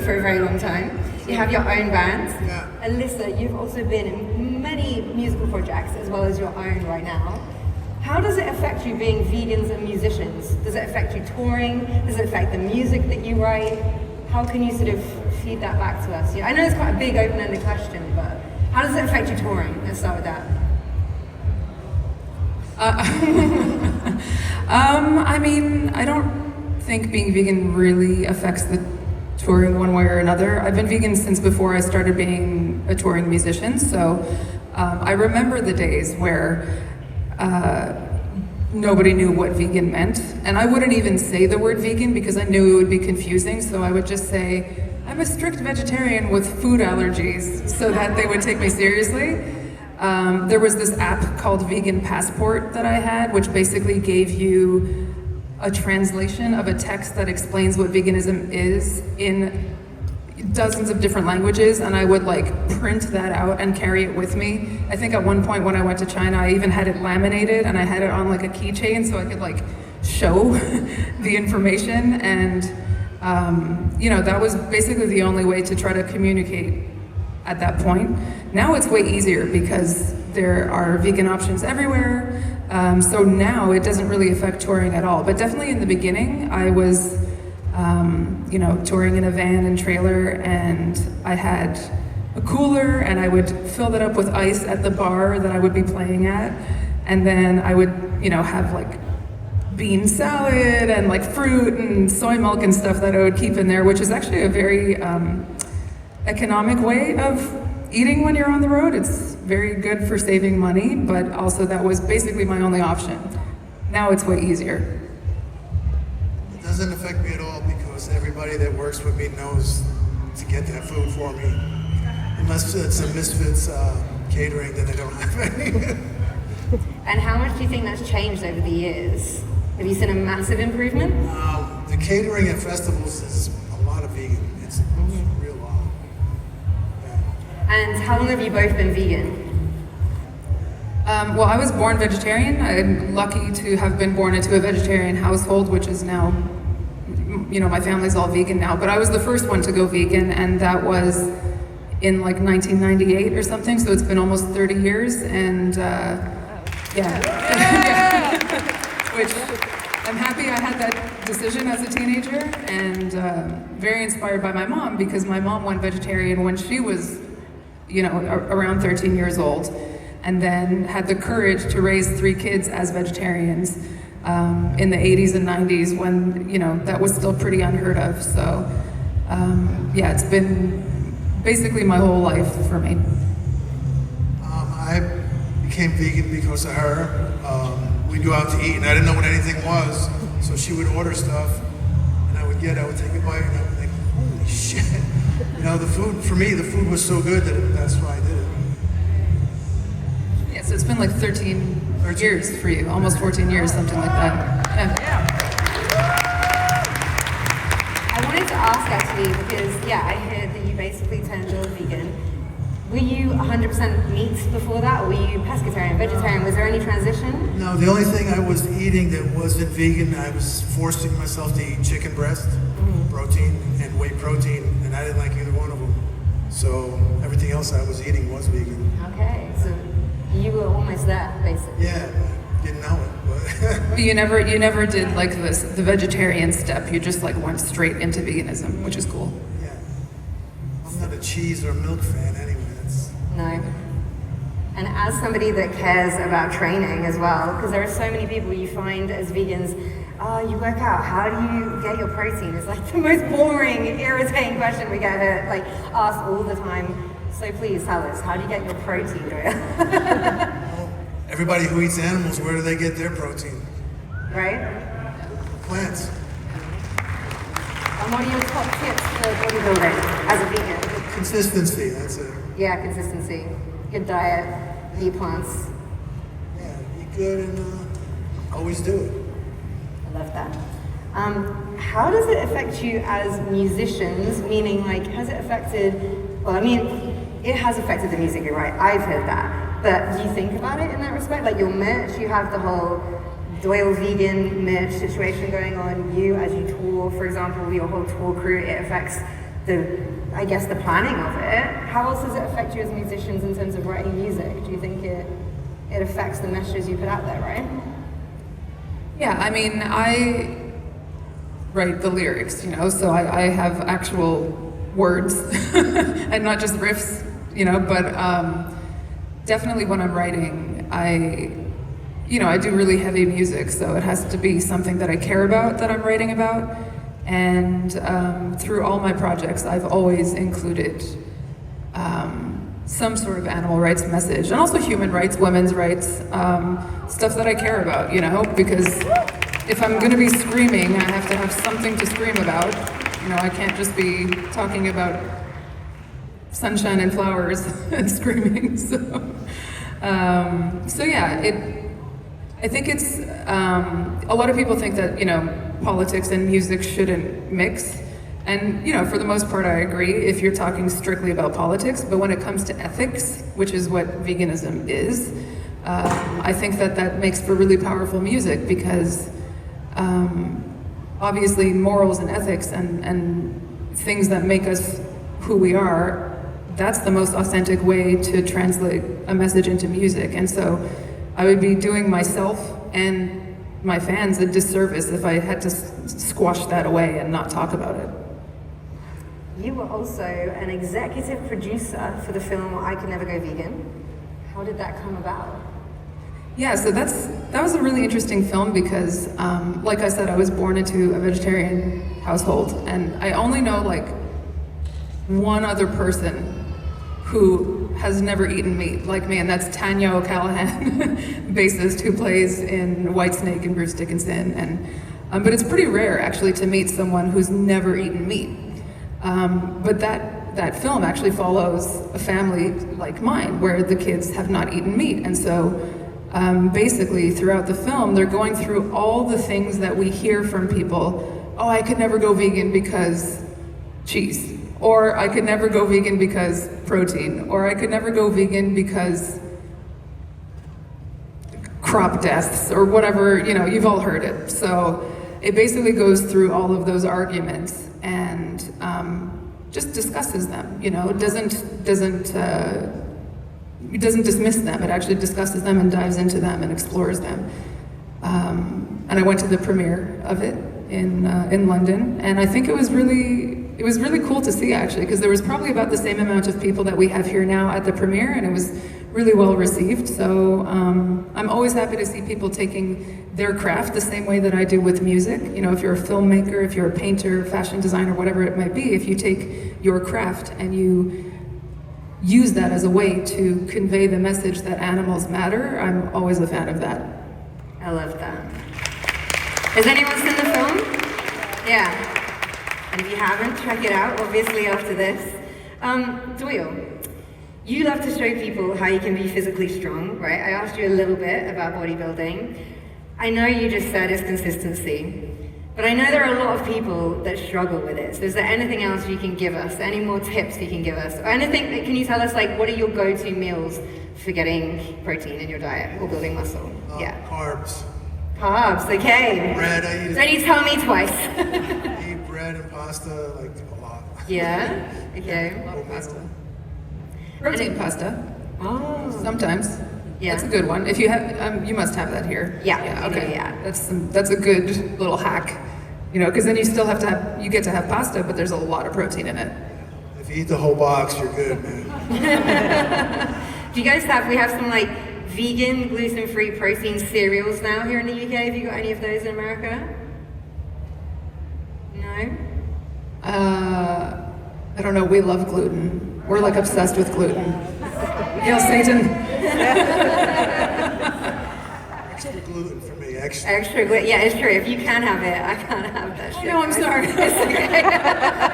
for a very long time. You have your own band. Yeah. Alissa, you've also been in many musical projects as well as your own right now. How does it affect you being vegans and musicians? Does it affect you touring? Does it affect the music that you write? How can you sort of feed that back to us? I know it's quite a big open-ended question, but how does it affect you touring? Let's start with that. I mean, I don't think being vegan really affects the touring one way or another. I've been vegan since before I started being a touring musician, so I remember the days where nobody knew what vegan meant, and I wouldn't even say the word vegan because I knew it would be confusing, so I would just say, I'm a strict vegetarian with food allergies, so that they would take me seriously. There was this app called Vegan Passport that I had, which basically gave you a translation of a text that explains what veganism is in dozens of different languages, and I would like print that out and carry it with me. I think at one point when I went to China, I even had it laminated and I had it on like a keychain so I could like show the information, and that was basically the only way to try to communicate at that point. Now it's way easier because there are vegan options everywhere, so now it doesn't really affect touring at all. But definitely in the beginning, I was touring in a van and trailer, and I had a cooler and I would fill that up with ice at the bar that I would be playing at, and then I would have like bean salad and like fruit and soy milk and stuff that I would keep in there, which is actually a very economic way of eating when you're on the road. It's very good for saving money, but also that was basically my only option. Now it's way easier. It doesn't affect me at all because everybody that works with me knows to get that food for me. Unless it's a Misfits catering, then I don't have any. And how much do you think that's changed over the years? Have you seen a massive improvement? The catering at festivals is a lot of vegan. It's a real lot. Yeah. And how long have you both been vegan? Well, I was born vegetarian. I'm lucky to have been born into a vegetarian household, which is now, my family's all vegan now, but I was the first one to go vegan, and that was in like 1998 or something, so it's been almost 30 years, and which I'm happy I had that decision as a teenager, and very inspired by my mom, because my mom went vegetarian when she was, around 13 years old, and then had the courage to raise 3 kids as vegetarians in the 80s and 90s when, that was still pretty unheard of. So, it's been basically my whole life for me. I became vegan because of her. We'd go out to eat and I didn't know what anything was, so she would order stuff and I would take a bite and I would think, holy shit. The food, for me, the food was so good that's why I did it. Yeah, so it's been like 13 years for you, almost 14 years, something like that. Yeah. I wanted to ask actually, because I heard that you basically turned vegan. Were you 100% meat before that, or were you pescatarian, vegetarian? Was there any transition? No, the only thing I was eating that wasn't vegan, I was forcing myself to eat chicken breast, protein, and whey protein, and I didn't like either one of them. So everything else I was eating was vegan. Okay, so you were almost there, basically. Yeah, didn't know it, but... You never did like the vegetarian step, you just like went straight into veganism, which is cool. Yeah. I'm not a cheese or milk fan anyway. No. And as somebody that cares about training as well, because there are so many people you find as vegans, you work out, how do you get your protein? It's like the most boring, irritating question we get asked all the time. So please tell us, how do you get your protein, Doyle? Well, everybody who eats animals, where do they get their protein? Right? Plants. And what are your top tips for bodybuilding as a vegan? Consistency, that's it. Yeah, consistency. Good diet, eat plants. Yeah, eat good and always do it. I love that. How does it affect you as musicians? Meaning, has it affected, it has affected the music, you're right, I've heard that. But do you think about it in that respect? Like your merch, you have the whole Doyle vegan merch situation going on. You, as you tour, for example, your whole tour crew, it affects I guess the planning of it. How else does it affect you as musicians in terms of writing music? Do you think it affects the messages you put out there, right? Yeah, I mean, I write the lyrics, you know, so I have actual words and not just riffs, you know, but definitely when I'm writing, I do really heavy music, so it has to be something that I care about that I'm writing about. And through all my projects, I've always included some sort of animal rights message, and also human rights, women's rights, stuff that I care about, you know, because if I'm gonna be screaming, I have to have something to scream about. You know, I can't just be talking about sunshine and flowers and screaming, so yeah, I think it's, a lot of people think that, you know, politics and music shouldn't mix. And, you know, for the most part, I agree if you're talking strictly about politics, but when it comes to ethics, which is what veganism is, I think that makes for really powerful music because obviously morals and ethics and things that make us who we are, that's the most authentic way to translate a message into music. And so I would be doing myself and my fans a disservice if I had to squash that away and not talk about it. You were also an executive producer for the film I Could Never Go Vegan. How did that come about? Yeah, so that was a really interesting film because, like I said, I was born into a vegetarian household, and I only know like one other person who has never eaten meat like me, and that's Tanya O'Callahan, bassist who plays in Whitesnake and Bruce Dickinson. And but it's pretty rare actually to meet someone who's never eaten meat. But that film actually follows a family like mine where the kids have not eaten meat, and so basically throughout the film they're going through all the things that we hear from people. Oh, I could never go vegan because cheese. Or I could never go vegan because protein. Or I could never go vegan because crop deaths, or whatever, you know, you've all heard it. So it basically goes through all of those arguments and just discusses them, you know, it doesn't dismiss them, it actually discusses them and dives into them and explores them. And I went to the premiere of it in London, and I think it was really cool to see actually, because there was probably about the same amount of people that we have here now at the premiere, and it was really well received. So I'm always happy to see people taking their craft the same way that I do with music. You know, if you're a filmmaker, if you're a painter, fashion designer, whatever it might be, if you take your craft and you use that as a way to convey the message that animals matter, I'm always a fan of that. I love that. Has anyone seen the film? Yeah. And if you haven't, check it out, obviously, after this. Doyle, you love to show people how you can be physically strong, right? I asked you a little bit about bodybuilding. I know you just said it's consistency, but I know there are a lot of people that struggle with it. So is there anything else you can give us? Any more tips you can give us? Or anything, can you tell us, like, what are your go-to meals for getting protein in your diet or building muscle? Yeah. Carbs. Carbs, okay. Bread, I eat. Don't you tell me twice. I eat bread and pasta, like, a lot. Yeah? Okay. A lot of pasta. Protein pasta. Oh. Sometimes. Yeah. That's a good one. If you have, you must have that here. Yeah. Okay. Yeah. That's a good little hack. You know, because then you still have to have, you get to have pasta, but there's a lot of protein in it. If you eat the whole box, you're good, man. Do you guys we have some like vegan, gluten-free protein cereals now here in the UK? Have you got any of those in America? No? I don't know, we love gluten. We're like obsessed with gluten. Hail Satan. Extra gluten for me, extra. Extra gluten, yeah, it's true. If you can have it, I can't have that shit. No, I'm sorry. It's okay.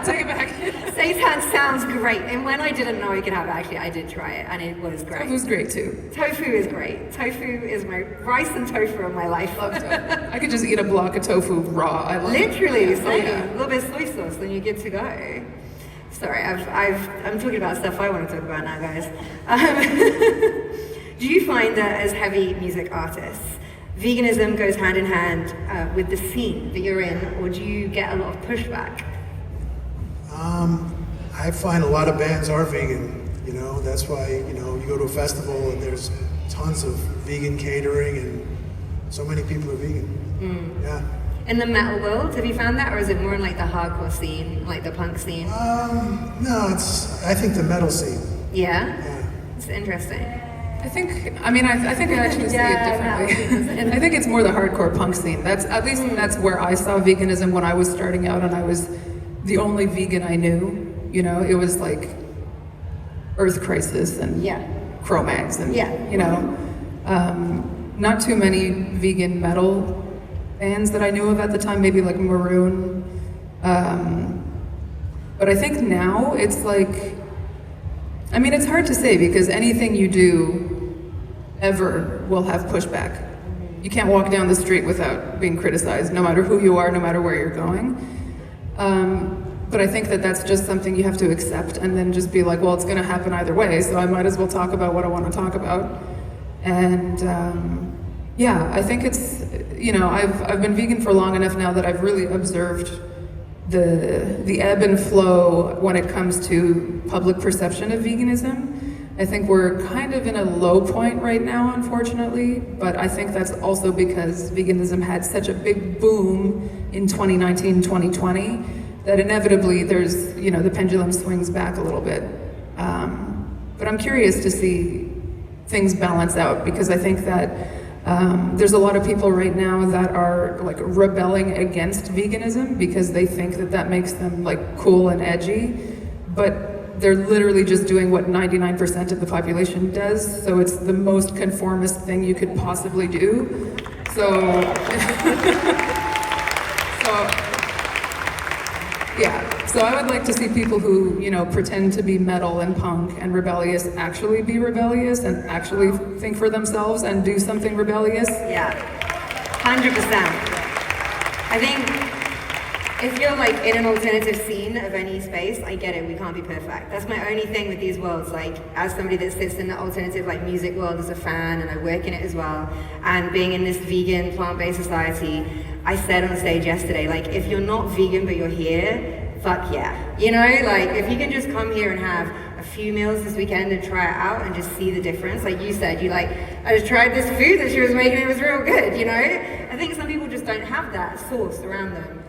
Take it back. Seitan sounds great, and when I didn't know I could have it, actually, I did try it, and it was great. Tofu's great too. Tofu is great. Tofu is rice and tofu are my life. Love tofu. I could just eat a block of tofu raw. I love Literally, it. so a little bit of soy sauce, then you're good to go. Sorry, I'm talking about stuff I want to talk about now, guys. Do you find that as heavy music artists, veganism goes hand in hand with the scene that you're in, or do you get a lot of pushback? I find a lot of bands are vegan, you know, that's why, you know, you go to a festival and there's tons of vegan catering and so many people are vegan. Yeah. In the metal world, have you found that, or is it more in like the hardcore scene, like the punk scene? No, I think the metal scene. Yeah? Yeah. It's interesting. I think I actually see it differently. I think it's more the hardcore punk scene. That's where I saw veganism when I was starting out and I was the only vegan I knew. You know, it was like Earth Crisis and Cro-Mags and, you know, not too many vegan metal bands that I knew of at the time, maybe like Maroon. But I think now it's like, I mean, it's hard to say because anything you do ever will have pushback. You can't walk down the street without being criticized, no matter who you are, no matter where you're going. But I think that that's just something you have to accept and then just be like, well, it's gonna happen either way, so I might as well talk about what I want to talk about. And yeah, I think it's, you know, I've been vegan for long enough now that I've really observed the ebb and flow when it comes to public perception of veganism. I think we're kind of in a low point right now, unfortunately, but I think that's also because veganism had such a big boom in 2019, 2020, that inevitably there's, you know, the pendulum swings back a little bit. But I'm curious to see things balance out because I think that there's a lot of people right now that are like rebelling against veganism because they think that that makes them like cool and edgy, but they're literally just doing what 99% of the population does, so it's the most conformist thing you could possibly do. So, so I would like to see people who, you know, pretend to be metal and punk and rebellious actually be rebellious and actually think for themselves and do something rebellious. Yeah, 100%. I think if you're like in an alternative scene of any space, I get it, we can't be perfect. That's my only thing with these worlds. Like, as somebody that sits in the alternative like music world as a fan, and I work in it as well, and being in this vegan, plant-based society, I said on stage yesterday, like, if you're not vegan but you're here, fuck yeah. You know, like, if you can just come here and have a few meals this weekend and try it out and just see the difference. Like you said, you like, I just tried this food that she was making, it was real good, you know? I think some people just don't have that source around them.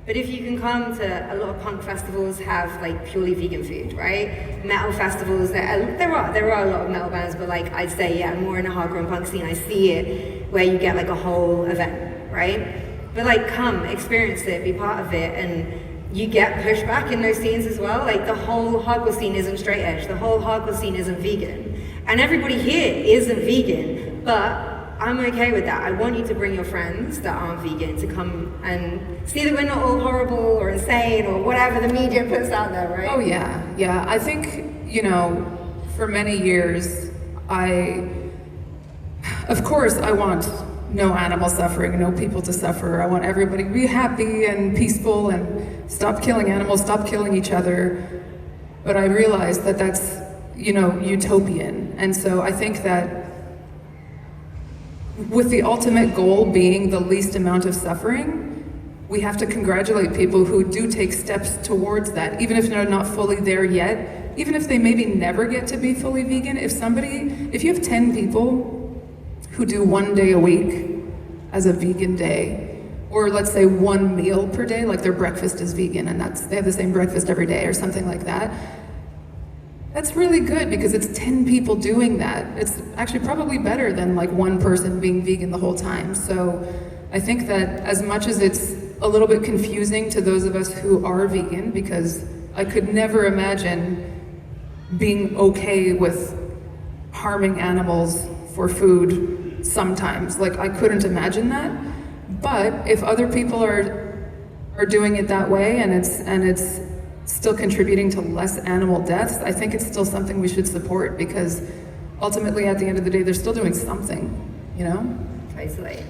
But if you can come to a lot of punk festivals have like purely vegan food, right? Metal festivals, there are a lot of metal bands, but like I'd say, yeah, more in the hardcore and punk scene, I see it where you get like a whole event, right? But like come, experience it, be part of it, and you get pushback in those scenes as well. Like the whole hardcore scene isn't straight edge, the whole hardcore scene isn't vegan. And everybody here isn't vegan, but I'm okay with that. I want you to bring your friends that aren't vegan to come and see that we're not all horrible or insane or whatever the media puts out there, right? Oh yeah, yeah. I think, you know, for many years, of course I want no animal suffering, no people to suffer. I want everybody to be happy and peaceful and stop killing animals, stop killing each other. But I realize that that's, you know, utopian. And so I think that with the ultimate goal being the least amount of suffering, we have to congratulate people who do take steps towards that, even if they're not fully there yet, even if they maybe never get to be fully vegan. If you have 10 people who do 1 day a week as a vegan day, or let's say 1 meal per day, like their breakfast is vegan and they have the same breakfast every day or something like that, that's really good because it's 10 people doing that. It's actually probably better than like 1 person being vegan the whole time. So I think that as much as it's a little bit confusing to those of us who are vegan, because I could never imagine being okay with harming animals for food sometimes. Like I couldn't imagine that. But if other people are doing it that way and it's still contributing to less animal deaths, I think it's still something we should support because ultimately at the end of the day, they're still doing something, you know? Totally.